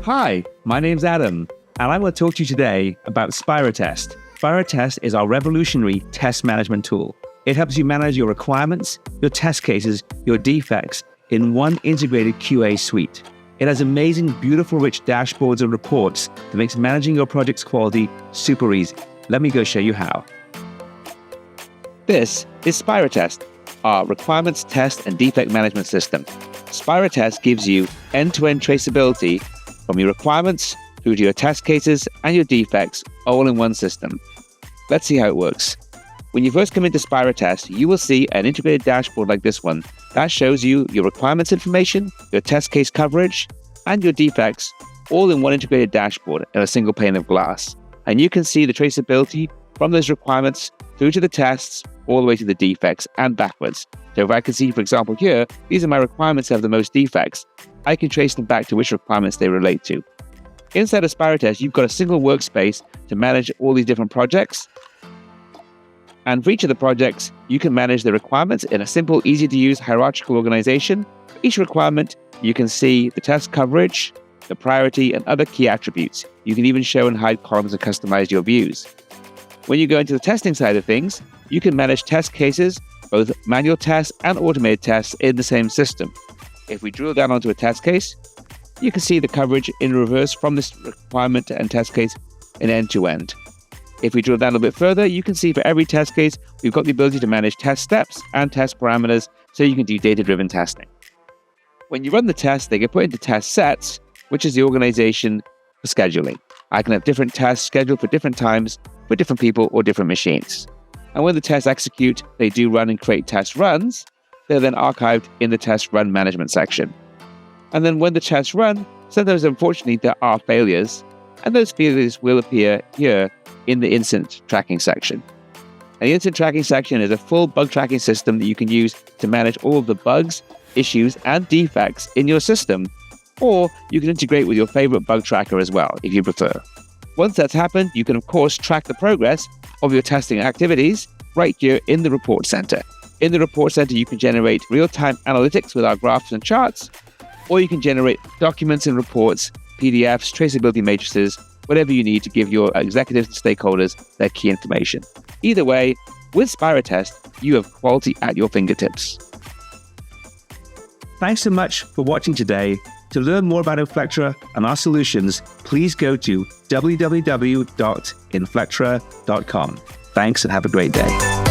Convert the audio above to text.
Hi, my name's Adam, and I want to talk to you today about SpiraTest. SpiraTest is our revolutionary test management tool. It helps you manage your requirements, your test cases, your defects in one integrated QA suite. It has amazing, beautiful, rich dashboards and reports that makes managing your project's quality super easy. Let me go show you how. This is SpiraTest, our requirements test and defect management system. SpiraTest gives you end-to-end traceability from your requirements through to your test cases and your defects all in one system. Let's see how it works. When you first come into SpiraTest, you will see an integrated dashboard like this one that shows you your requirements information, your test case coverage, and your defects all in one integrated dashboard in a single pane of glass. And you can see the traceability from those requirements through to the tests, all the way to the defects and backwards. So if I can see, for example, here, these are my requirements that have the most defects. I can trace them back to which requirements they relate to. Inside of SpiraTest, you've got a single workspace to manage all these different projects. And for each of the projects, you can manage the requirements in a simple, easy-to-use hierarchical organization. For each requirement, you can see the test coverage, the priority, and other key attributes. You can even show and hide columns and customize your views. When you go into the testing side of things, you can manage test cases, both manual tests and automated tests in the same system. If we drill down onto a test case, you can see the coverage in reverse from this requirement and test case in end-to-end. If we drill down a little bit further, you can see for every test case, we've got the ability to manage test steps and test parameters so you can do data-driven testing. When you run the test, they get put into test sets, which is the organization for scheduling. I can have different tests scheduled for different times, for different people or different machines. And when the tests execute, they do run and create test runs. They're then archived in the test run management section. And then when the tests run, sometimes unfortunately there are failures, and those failures will appear here in the incident tracking section. And the incident tracking section is a full bug tracking system that you can use to manage all of the bugs, issues, and defects in your system, or you can integrate with your favorite bug tracker as well, if you prefer. Once that's happened, you can of course track the progress of your testing activities right here in the Report Center. In the Report Center, you can generate real-time analytics with our graphs and charts, or you can generate documents and reports, PDFs, traceability matrices, whatever you need to give your executives and stakeholders their key information. Either way, with SpiraTest, you have quality at your fingertips. Thanks so much for watching today. To learn more about Inflectra and our solutions, please go to www.inflectra.com. Thanks and have a great day.